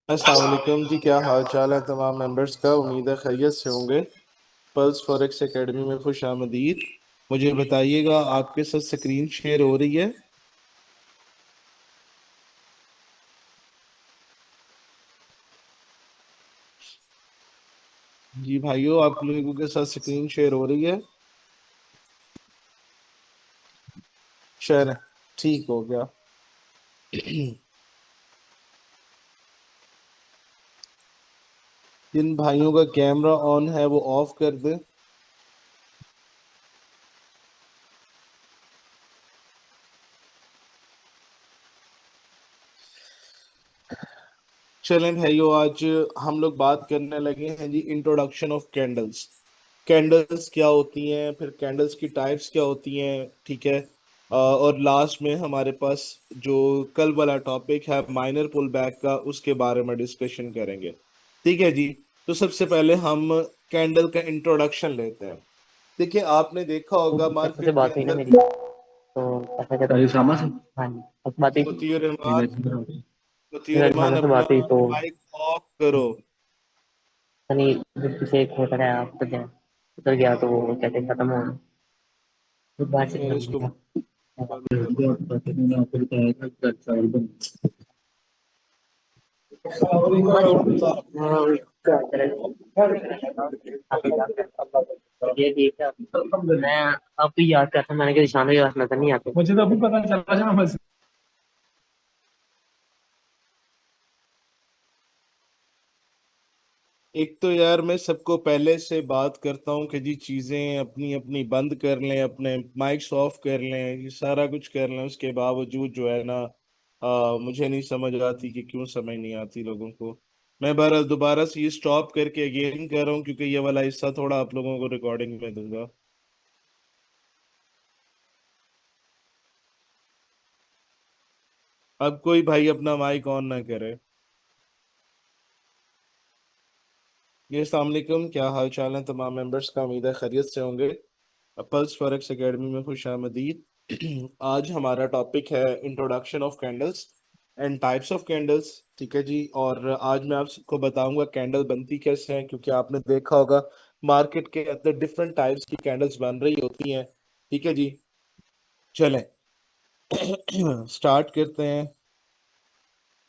अस्सलाम वालेकुम जी। क्या हाल चाल है तमाम मेंबर्स का? उम्मीद है खैरियत से होंगे। पल्स फॉरेक्स एकेडमी में खुश आमदीद। मुझे बताइएगा, आपके साथ स्क्रीन शेयर हो रही है? जी भाइयों, आप लोगों के साथ स्क्रीन शेयर हो रही है? शेयर है। ठीक हो गया। जिन भाइयों का कैमरा ऑन है वो ऑफ कर दे। चलें भाइयों, आज हम लोग बात करने लगे हैं जी इंट्रोडक्शन ऑफ कैंडल्स। कैंडल्स क्या होती हैं, फिर कैंडल्स की टाइप्स क्या होती हैं, ठीक है। और लास्ट में हमारे पास जो कल वाला टॉपिक है माइनर पुल बैक का, उसके बारे में डिस्कशन करेंगे। ठीक है जी। तो सबसे पहले हम कैंडल का इंट्रोडक्शन लेते हैं। देखिए, आपने देखा होगा सर से मार्केट के बात हुई ना अंदर। मेरी, तो ऐसा कहता है शामा से। हाँ जी, बस बात हुई थी। मुतीर रहमान। मेरी मुतीर रहमान, से अपना बात हुई तो माइक ऑफ करो। सनी पीछे एक होता है, आप उतर गया तो वो कहते हैं खत्म हो गया। फिर बात से यार खत्म इसको हो बंद करो। गया। मैं आपको याद करता, मैंने कहा ईशान के पास नजर नहीं आते। मुझे तो अभी पता चला जहाँ बस। एक तो यार मैं सबको पहले से बात करता हूँ कि जी चीजें अपनी अपनी बंद कर लें, अपने माइक्स ऑफ कर लें, ये सारा कुछ कर लें। उसके बावजूद जो है ना, मुझे नहीं समझ आती कि क्यों समझ नहीं आती लोगों को। मैं बहरहाल दोबारा से ये स्टॉप करके अगेन कर रहा हूँ, क्योंकि ये वाला हिस्सा थोड़ा आप लोगों को रिकॉर्डिंग में दूंगा। अब कोई भाई अपना माइक ऑन ना करे। ये अस्सलाम वालेकुम, क्या हाल चाल है तमाम मेंबर्स का? उम्मीद है खैरियत से होंगे। पल्स फॉरेक्स एकेडमी में खुश आमदीद। आज हमारा टॉपिक है introduction of candles and types of candles. ठीक है जी। और आज मैं आप सबको बताऊंगा कैंडल बनती कैसे हैं, क्योंकि आपने देखा होगा मार्केट के अंदर डिफरेंट टाइप्स की कैंडल्स बन रही होती हैं। ठीक है जी। चलें स्टार्ट करते हैं।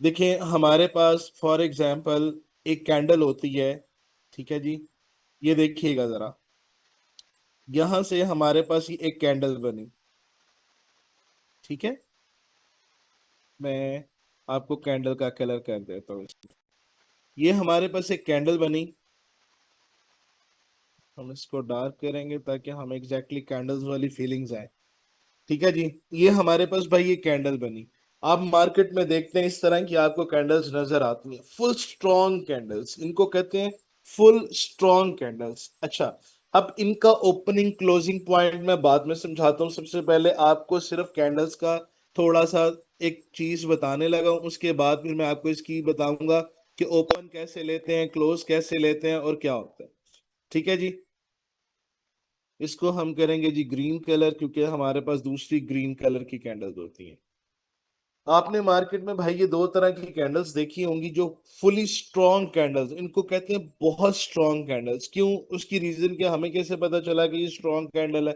देखिए, हमारे पास फॉर एग्जांपल एक कैंडल होती है। ठीक है जी। ये देखिएगा जरा, यहां से हमारे पास ये एक कैंडल बनी। ठीक है। मैं आपको कैंडल का कलर कर देता हूँ। ये हमारे पास एक कैंडल बनी। हम इसको डार्क करेंगे ताकि हम एग्जैक्टली कैंडल्स वाली फीलिंग्स आए। ठीक है जी। ये हमारे पास भाई ये कैंडल बनी। आप मार्केट में देखते हैं इस तरह की आपको कैंडल्स नजर आती हैं, फुल स्ट्रॉन्ग कैंडल्स, इनको कहते हैं फुल स्ट्रॉन्ग कैंडल्स। अच्छा, अब इनका ओपनिंग क्लोजिंग पॉइंट मैं बाद में समझाता हूँ। सबसे पहले आपको सिर्फ कैंडल्स का थोड़ा सा एक चीज बताने लगा हूं, उसके बाद फिर मैं आपको इसकी बताऊंगा कि ओपन कैसे लेते हैं, क्लोज कैसे लेते हैं और क्या होता है। ठीक है जी। इसको हम करेंगे जी ग्रीन कलर, क्योंकि हमारे पास दूसरी ग्रीन कलर की कैंडल्स होती हैं। आपने मार्केट में भाई ये दो तरह की कैंडल्स देखी होंगी, जो फुली स्ट्रॉन्ग कैंडल्स, इनको कहते हैं बहुत स्ट्रॉन्ग कैंडल्स। क्यों? उसकी रीजन क्या, हमें कैसे पता चला कि ये स्ट्रॉन्ग कैंडल है?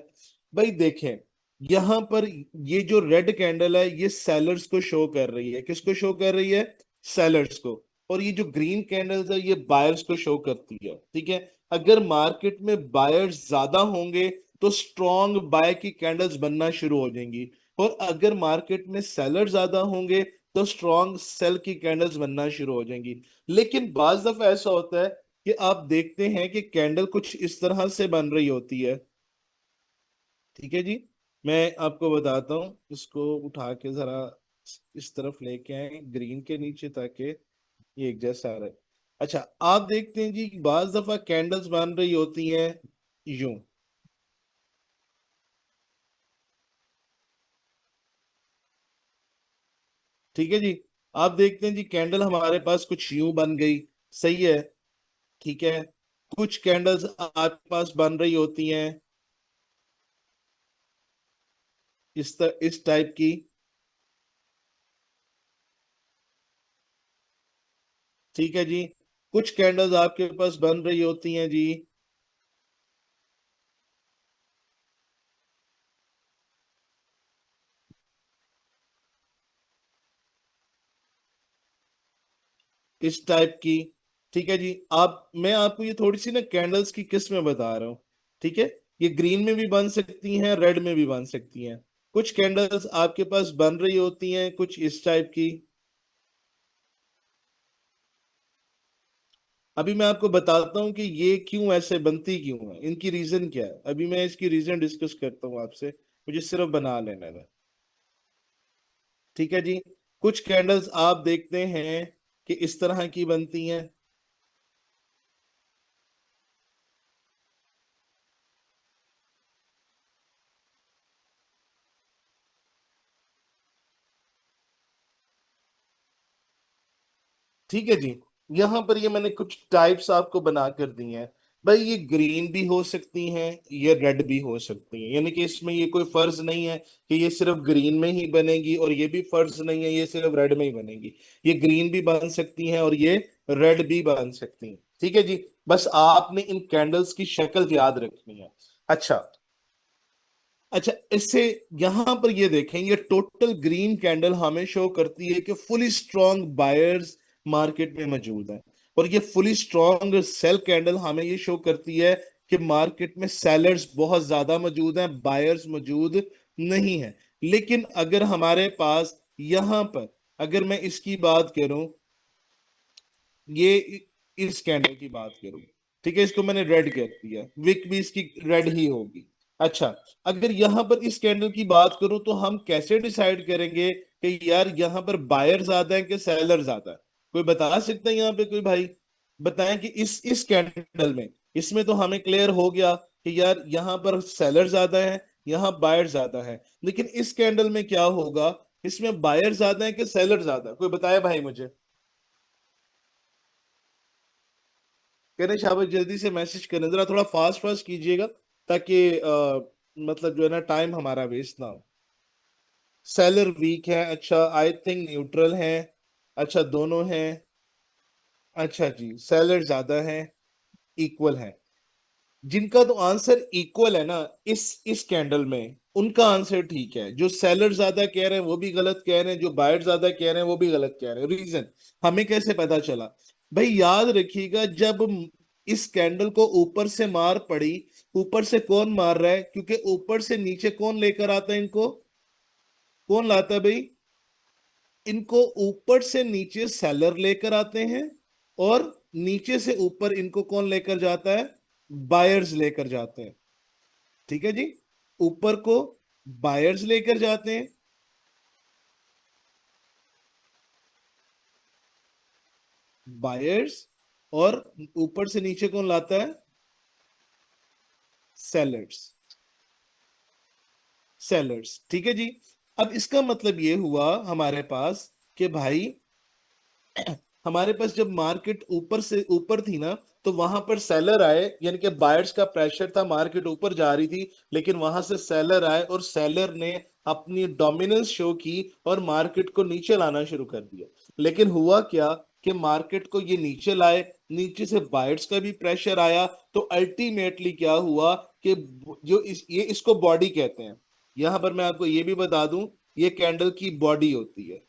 भाई देखें, यहां पर ये जो रेड कैंडल है ये सेलर्स को शो कर रही है। किसको शो कर रही है? सेलर्स को। और ये जो ग्रीन कैंडल्स है ये बायर्स को शो करती है। ठीक है। अगर मार्केट में बायर्स ज्यादा होंगे तो स्ट्रॉन्ग बाय की कैंडल्स बनना शुरू हो जाएंगी, और अगर मार्केट में सेलर ज्यादा होंगे तो स्ट्रॉन्ग सेल की कैंडल्स बनना शुरू हो जाएंगी। लेकिन बाज दफा ऐसा होता है कि आप देखते हैं कि कैंडल कुछ इस तरह से बन रही होती है। ठीक है जी। मैं आपको बताता हूँ, इसको उठा के जरा इस तरफ लेके आए ग्रीन के नीचे, ताकि ये एक जैसा आ रहा है। अच्छा, आप देखते हैं जी बाज दफा कैंडल्स बन रही होती हैं यूं। ठीक है जी। आप देखते हैं जी कैंडल हमारे पास कुछ यूं बन गई। सही है। ठीक है। कुछ कैंडल्स आपके पास बन रही होती हैं इस टाइप की। ठीक है जी। कुछ कैंडल्स आपके पास बन रही होती हैं जी इस टाइप की। ठीक है जी। मैं आपको ये थोड़ी सी ना कैंडल्स की किस्में बता रहा हूँ। ठीक है। ये ग्रीन में भी बन सकती हैं, रेड में भी बन सकती हैं। कुछ कैंडल्स आपके पास बन रही होती हैं कुछ इस टाइप की। अभी मैं आपको बताता हूँ कि ये क्यों ऐसे बनती क्यों है, इनकी रीजन क्या है। अभी मैं इसकी रीजन डिस्कस करता हूँ आपसे, मुझे सिर्फ बना लेने दें। ठीक है जी। कुछ कैंडल्स आप देखते हैं कि इस तरह की बनती हैं। ठीक है जी। यहाँ पर ये मैंने कुछ टाइप्स आपको बना कर दी हैं। भाई ये ग्रीन भी हो सकती हैं, ये रेड भी हो सकती हैं, यानी कि इसमें ये कोई फर्ज नहीं है कि ये सिर्फ ग्रीन में ही बनेगी, और ये भी फर्ज नहीं है ये सिर्फ रेड में ही बनेगी। ये ग्रीन भी बन सकती हैं और ये रेड भी बन सकती हैं। ठीक है जी। बस आपने इन कैंडल्स की शक्ल याद रखनी है। अच्छा। अच्छा, इससे यहां पर ये देखें, ये टोटल ग्रीन कैंडल हमें शो करती है कि फुली स्ट्रॉन्ग बायर्स मार्केट में मौजूद हैं। और ये फुली स्ट्रॉन्ग सेल कैंडल हमें ये शो करती है कि मार्केट में सेलर्स बहुत ज्यादा मौजूद हैं, बायर्स मौजूद नहीं है। लेकिन अगर हमारे पास यहां पर, अगर मैं इसकी बात करूं, ये इस कैंडल की बात करूं, ठीक है, इसको मैंने रेड कर दिया, विक भी इसकी रेड ही होगी। अच्छा, अगर यहां पर इस कैंडल की बात करूं तो हम कैसे डिसाइड करेंगे कि यार यहां पर बायर ज्यादा है कि सेलर ज्यादा है? कोई बता सकता है यहाँ पे कोई भाई? बताएं कि इस कैंडल में, इसमें तो हमें क्लियर हो गया कि यार यहाँ पर सेलर ज्यादा है, यहाँ बायर ज्यादा है। लेकिन इस कैंडल में क्या होगा, इसमें बायर ज्यादा है कि सेलर ज्यादा है? कोई बताया भाई मुझे। कह रहे शाबाश, जल्दी से मैसेज करें, जरा थोड़ा फास्ट फास्ट कीजिएगा, ताकि मतलब जो है ना टाइम हमारा वेस्ट ना हो। सेलर वीक है, अच्छा, आई थिंक न्यूट्रल है। अच्छा, दोनों हैं। अच्छा जी, सेलर ज्यादा है, इक्वल है। जिनका तो आंसर इक्वल है ना इस कैंडल में, उनका आंसर ठीक है। जो सेलर ज्यादा कह रहे हैं वो भी गलत कह रहे हैं, जो बायर ज्यादा कह रहे हैं वो भी गलत कह रहे हैं। रीजन हमें कैसे पता चला? भाई याद रखिएगा, जब इस कैंडल को ऊपर से मार पड़ी, ऊपर से कौन मार रहा है? क्योंकि ऊपर से नीचे कौन लेकर आता है इनको? कौन लाता है भाई? इनको ऊपर से नीचे सेलर लेकर आते हैं, और नीचे से ऊपर इनको कौन लेकर जाता है? बायर्स लेकर जाते हैं। ठीक है जी। ऊपर को बायर्स लेकर जाते हैं, बायर्स, और ऊपर से नीचे कौन लाता है? सेलर्स। सेलर्स, ठीक है जी। अब इसका मतलब ये हुआ हमारे पास कि भाई हमारे पास जब मार्केट ऊपर से ऊपर थी ना, तो वहां पर सेलर आए, यानी कि बायर्स का प्रेशर था, मार्केट ऊपर जा रही थी, लेकिन वहां से सेलर आए और सेलर ने अपनी डोमिनेंस शो की और मार्केट को नीचे लाना शुरू कर दिया। लेकिन हुआ क्या कि मार्केट को ये नीचे लाए, नीचे से बायर्स का भी प्रेशर आया, तो अल्टीमेटली क्या हुआ कि ये इसको बॉडी कहते हैं। यहां पर मैं आपको ये भी बता दूं, ये कैंडल की बॉडी होती है।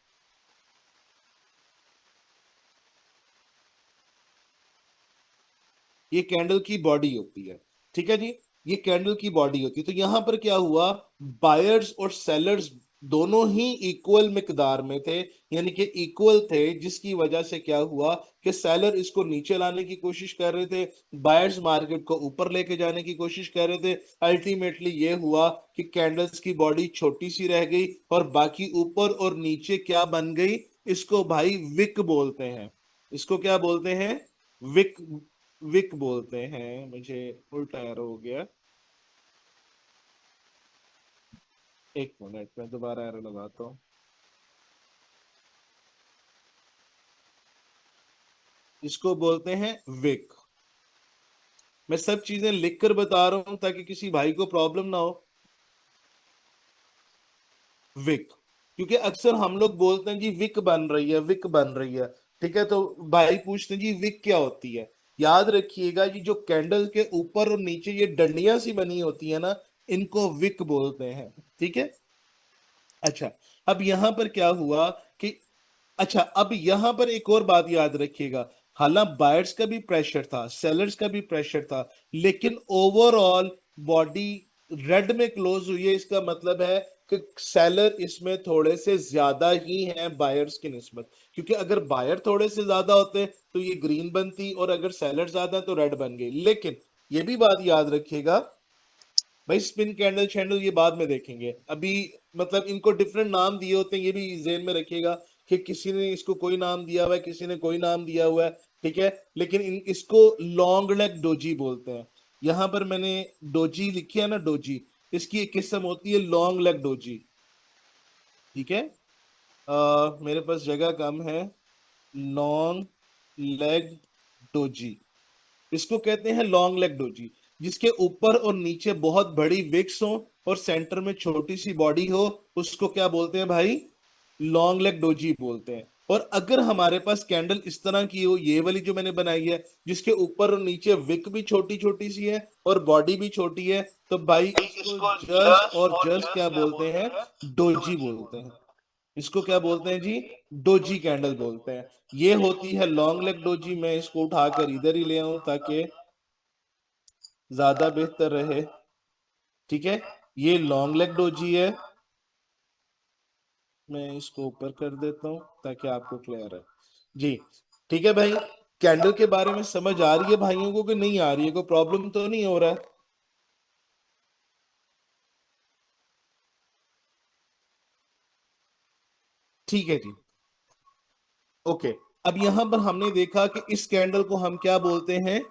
ये कैंडल की बॉडी होती है। ठीक है जी। ये कैंडल की बॉडी होती है। तो यहां पर क्या हुआ, बायर्स और सेलर्स दोनों ही इक्वल मिकदार में थे, यानी कि इक्वल थे, जिसकी वजह से क्या हुआ कि सेलर इसको नीचे लाने की कोशिश कर रहे थे, बायर्स मार्केट को ऊपर लेके जाने की कोशिश कर रहे थे। अल्टीमेटली ये हुआ कि कैंडल्स की बॉडी छोटी सी रह गई, और बाकी ऊपर और नीचे क्या बन गई? इसको भाई विक बोलते हैं। इसको क्या बोलते हैं? विक। विक बोलते हैं। मुझे उल्टा एरो हो गया, एक मिनट में दोबारा एरो लगाता हूँ। इसको बोलते हैं विक। मैं सब चीजें लिख कर बता रहा हूं ताकि किसी भाई को प्रॉब्लम ना हो। विक। क्योंकि अक्सर हम लोग बोलते हैं जी विक बन रही है, विक बन रही है। ठीक है, तो भाई पूछते हैं जी विक क्या होती है। याद रखिएगा ये जो कैंडल के ऊपर और नीचे ये डंडियां सी बनी होती है ना, इनको विक बोलते हैं। ठीक है। अच्छा, अब यहां पर क्या हुआ कि, अच्छा अब यहां पर एक और बात याद रखिएगा। हालांकि बायर्स का भी प्रेशर था, सेलर्स का भी प्रेशर था, लेकिन ओवरऑल बॉडी रेड में क्लोज हुई है। इसका मतलब है कि सेलर इसमें थोड़े से ज्यादा ही हैं बायर्स की निस्बत। क्योंकि अगर बायर थोड़े से ज्यादा होते तो ये ग्रीन बनती, और अगर सेलर ज्यादा तो रेड बन गई। लेकिन ये भी बात याद रखिएगा भाई, स्पिन कैंडल शैंडल ये बाद में देखेंगे अभी। मतलब इनको डिफरेंट नाम दिए होते हैं, ये भी जेहन में रखिएगा कि किसी ने इसको कोई नाम दिया हुआ है, किसी ने कोई नाम दिया हुआ है। ठीक है, लेकिन इसको लॉन्ग लेग डोजी बोलते हैं। यहां पर मैंने डोजी लिखी है ना, डोजी, इसकी एक किस्म होती है लॉन्ग लेग डोजी। ठीक है, मेरे पास जगह कम है। लॉन्ग लेग डोजी, इसको कहते हैं लॉन्ग लेग डोजी। जिसके ऊपर और नीचे बहुत बड़ी विक्स हो और सेंटर में छोटी सी बॉडी हो, उसको क्या बोलते हैं भाई? लॉन्ग लेग डोजी बोलते हैं। और अगर हमारे पास कैंडल इस तरह की हो, ये वाली जो मैंने बनाई है, जिसके ऊपर और नीचे विक भी छोटी छोटी सी है और बॉडी भी छोटी है, तो भाई इसको जस्ट और जस्ट क्या बोलते हैं? डोजी बोलते हैं। इसको क्या बोलते हैं जी? डोजी कैंडल बोलते हैं। ये होती है लॉन्ग लेग डोजी। मैं इसको उठाकर इधर ही ले आऊं ताकि ज्यादा बेहतर रहे। ठीक है, ये लॉन्ग लेग डोजी है। मैं इसको ऊपर कर देता हूं ताकि आपको क्लियर है जी। ठीक है भाई, कैंडल के बारे में समझ आ रही है भाइयों को कि नहीं आ रही है? कोई प्रॉब्लम तो नहीं हो रहा है? ठीक है जी। ओके, अब यहां पर हमने देखा कि इस कैंडल को हम क्या बोलते हैं?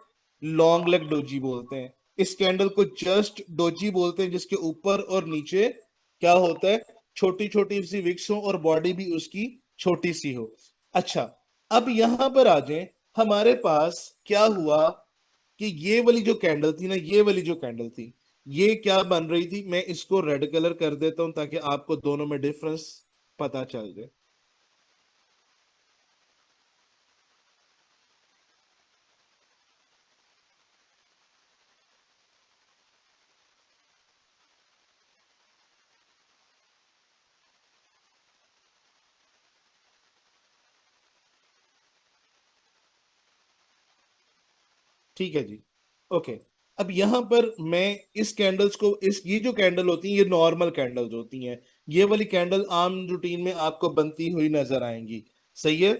लॉन्ग लेग डोजी बोलते हैं। इस कैंडल को जस्ट डोजी बोलते हैं, जिसके ऊपर और नीचे क्या होता है? छोटी छोटी सी विक्स हो और बॉडी भी उसकी छोटी सी हो। अच्छा, अब यहां पर आ जाए। हमारे पास क्या हुआ कि ये वाली जो कैंडल थी ना, ये वाली जो कैंडल थी, ये क्या बन रही थी? मैं इसको रेड कलर कर देता हूं ताकि आपको दोनों में डिफरेंस पता चल जाए। ठीक है जी। ओके, अब यहां पर मैं इस कैंडल्स को, इस ये जो कैंडल होती है ये नॉर्मल कैंडल्स होती हैं। ये वाली कैंडल आम रूटीन में आपको बनती हुई नजर आएंगी। सही है।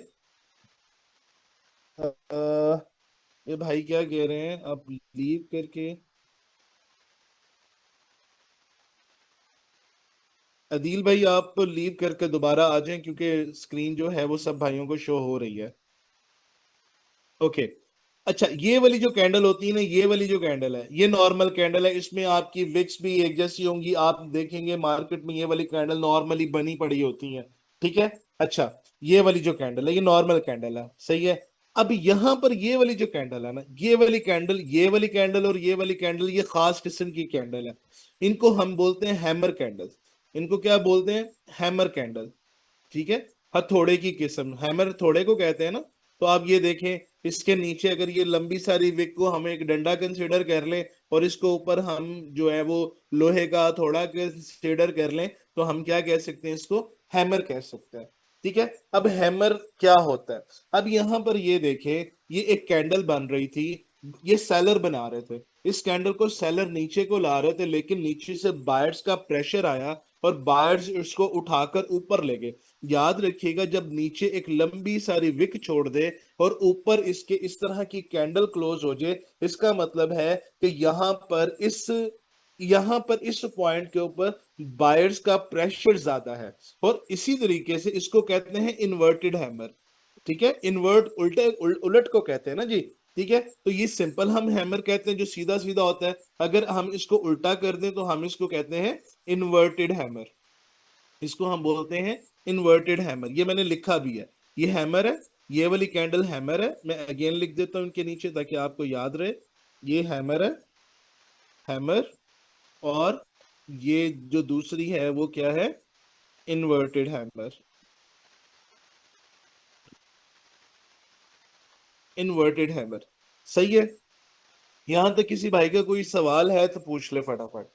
ये भाई क्या कह रहे हैं, आप लीव करके? अदील भाई आप लीव करके दोबारा आ जाएं, क्योंकि स्क्रीन जो है वो सब भाइयों को शो हो रही है। ओके। अच्छा, ये वाली जो कैंडल होती है ना, ये वाली जो कैंडल है ये नॉर्मल कैंडल है। इसमें आपकी विक्स भी एक जैसी होंगी। आप देखेंगे मार्केट में ये वाली कैंडल नॉर्मली बनी पड़ी होती है। ठीक है। अच्छा, ये वाली जो कैंडल है ये नॉर्मल कैंडल है। सही है। अब यहां पर ये वाली जो कैंडल है ना, ये वाली कैंडल, ये वाली कैंडल और ये वाली कैंडल, ये खास किस्म की कैंडल है। इनको हम बोलते हैं हैमर कैंडल। इनको क्या बोलते हैं? Hammer candle. ठीक है, हथौड़े की किस्म, हैमर थोड़े को कहते हैं ना। तो आप ये देखें, इसके नीचे अगर ये लंबी सारी विक को हम एक डंडा कंसीडर कर लें, और इसको ऊपर हम जो है वो लोहे का हथौड़ा कंसीडर कर लें, तो हम क्या कह सकते हैं? इसको हैमर कह सकते हैं। ठीक है। अब हैमर क्या होता है? अब यहां पर ये देखें, ये एक कैंडल बन रही थी। ये सेलर बना रहे थे। इस कैंडल को सेलर नीचे को ला रहे थे, लेकिन नीचे से बायर्स का प्रेशर आया और बायर्स इसको उठाकर ऊपर ले गए। याद रखिएगा, जब नीचे एक लंबी सारी विक छोड़ दे और ऊपर इसके इस तरह की कैंडल क्लोज हो जाए, इसका मतलब है कि यहां पर इस पॉइंट के ऊपर बायर्स का प्रेशर ज्यादा है। और इसी तरीके से इसको कहते हैं इन्वर्टेड हैमर। ठीक है, इन्वर्ट उल्टे उलट को कहते हैं ना जी। ठीक है, तो ये सिंपल हम हैमर कहते हैं जो सीधा सीधा होता है। अगर हम इसको उल्टा कर दें तो हम इसको कहते हैं इन्वर्टेड हैमर। इसको हम बोलते हैं इन्वर्टेड हैमर। ये मैंने लिखा भी है, ये हैमर है। ये वाली कैंडल हैमर है। मैं अगेन लिख देता हूं इनके नीचे ताकि आपको याद रहे। ये हैमर है, हैमर। और ये जो दूसरी है वो क्या है? Inverted hammer. Inverted hammer. सही है। यहां तक किसी भाई का कोई सवाल है तो पूछ ले फटाफट।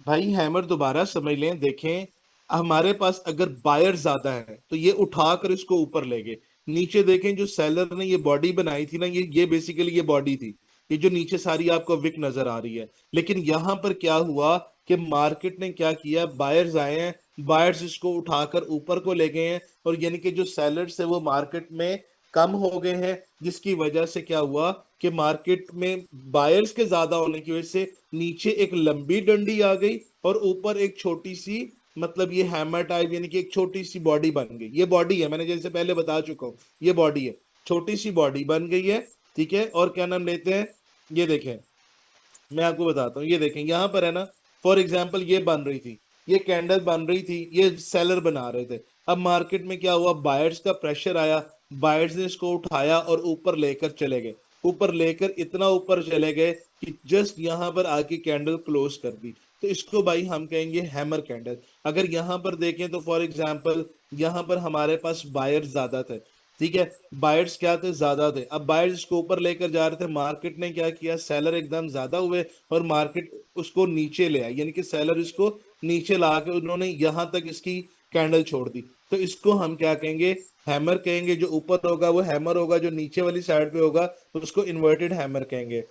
भाई हैमर दोबारा समझ लें, देखें। हमारे पास अगर बायर ज्यादा है तो ये उठाकर इसको ऊपर ले गए। नीचे देखें, जो सेलर ने ये बॉडी बनाई थी ना, ये बेसिकली ये बॉडी थी। ये जो नीचे सारी आपको विक नजर आ रही है। लेकिन यहां पर क्या हुआ कि मार्केट ने क्या किया, बायर्स आए हैं, बायर्स इसको उठाकर ऊपर को ले गए हैं। और यानी कि जो सेलर्स है वो मार्केट में कम हो गए हैं, जिसकी वजह से क्या हुआ कि मार्केट में बायर्स के ज्यादा होने की वजह से नीचे एक लंबी डंडी आ गई और ऊपर एक छोटी सी, मतलब ये हैमर टाइप, यानी कि एक छोटी सी बॉडी बन गई। ये बॉडी है, मैंने जैसे पहले बता चुका हूं, ये बॉडी है। छोटी सी बॉडी बन गई है। ठीक है, और क्या नाम लेते हैं, ये देखें, मैं आपको बताता हूँ। ये देखें यहाँ पर है ना, फॉर एग्जाम्पल ये बन रही थी, ये कैंडल बन रही थी, ये सेलर बना रहे थे। अब मार्केट में क्या हुआ, बायर्स का प्रेशर आया, बायर्स ने इसको उठाया और ऊपर लेकर चले गए। ऊपर लेकर इतना ऊपर चले गए कि जस्ट यहाँ पर आके कैंडल क्लोज कर दी। तो इसको भाई हम कहेंगे हैमर कैंडल। अगर यहाँ पर देखें तो फॉर एग्जाम्पल यहाँ पर हमारे पास बायर्स ज्यादा थे। ठीक है, बायर्स क्या थे, ज्यादा थे। अब बायर्स इसको ऊपर लेकर जा रहे थे, मार्केट ने क्या किया, सेलर एकदम ज्यादा हुए और मार्केट उसको नीचे ले आई, यानी कि सेलर इसको नीचे ला के उन्होंने यहां तक इसकी कैंडल छोड़ दी। तो इसको हम क्या कहेंगे, हैमर कहेंगे। जो ऊपर होगा वो हैमर होगा, जो नीचे वाली साइड पे होगा तो उसको इन्वर्टेड हैमर कहेंगे।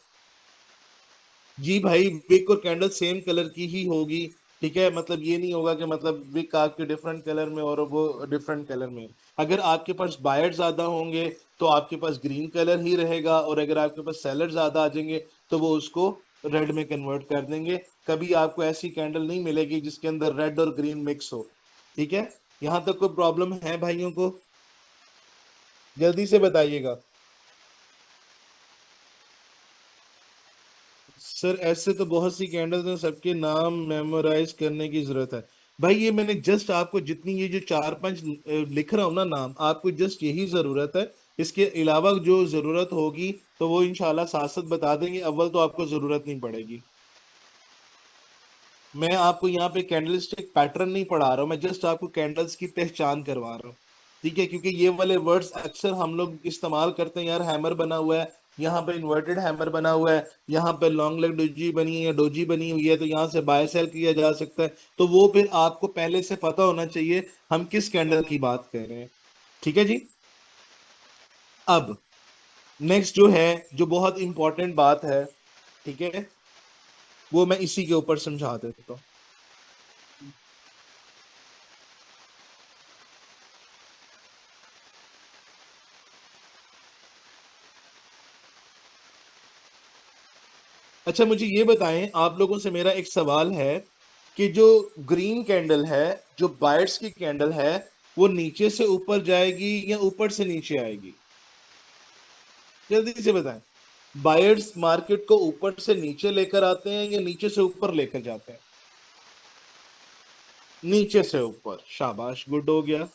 जी भाई, विक और कैंडल सेम कलर की ही होगी। ठीक है, मतलब ये नहीं होगा कि मतलब विक आपके डिफरेंट कलर में और वो डिफरेंट कलर में। अगर आपके पास बायर ज्यादा होंगे तो आपके पास ग्रीन कलर ही रहेगा, और अगर आपके पास सेलर ज्यादा आ जाएंगे तो वो उसको रेड में कन्वर्ट कर देंगे। कभी आपको ऐसी कैंडल नहीं मिलेगी जिसके अंदर रेड और ग्रीन मिक्स हो। ठीक है, यहां तक कोई प्रॉब्लम है भाइयों को? जल्दी से बताइएगा। सर ऐसे तो बहुत सी कैंडल्स हैं, सबके नाम मेमोराइज करने की जरूरत है। भाई ये मैंने जस्ट आपको जितनी ये जो चार पांच लिख रहा हूं ना नाम, आपको जस्ट यही जरूरत है। इसके अलावा जो जरूरत होगी तो वो इंशाल्लाह साथ साथ बता देंगे। अव्वल तो आपको जरूरत नहीं पड़ेगी। मैं आपको यहाँ पे कैंडलस्टिक पैटर्न नहीं पढ़ा रहा हूँ, मैं जस्ट आपको कैंडल्स की पहचान करवा रहा हूँ। ठीक है, क्योंकि ये वाले वर्ड्स अक्सर हम लोग इस्तेमाल करते हैं, यार हैमर बना हुआ है, यहाँ पे इन्वर्टेड हैमर बना हुआ है, यहाँ पे लॉन्ग लेग डोजी बनी है या डोजी बनी हुई है, तो यहाँ से बाय सेल किया जा सकता है। तो वो फिर आपको पहले से पता होना चाहिए हम किस कैंडल की बात कर रहे हैं। ठीक है जी। अब नेक्स्ट जो है, जो बहुत इंपॉर्टेंट बात है, ठीक है, वो मैं इसी के ऊपर समझा देता हूँ। अच्छा मुझे ये बताएं, आप लोगों से मेरा एक सवाल है कि जो ग्रीन कैंडल है, जो बायर्स की कैंडल है, वो नीचे से ऊपर जाएगी या ऊपर से नीचे आएगी? जल्दी से बताएं। बायर्स मार्केट को ऊपर से नीचे लेकर आते हैं या नीचे से ऊपर लेकर जाते हैं? नीचे से ऊपर, शाबाश, गुड हो गया।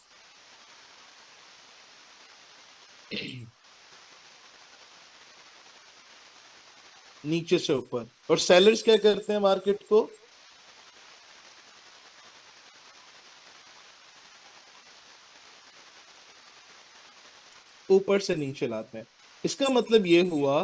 नीचे से ऊपर। और सेलर्स क्या करते हैं मार्केट को? ऊपर से नीचे लाते हैं। इसका मतलब ये हुआ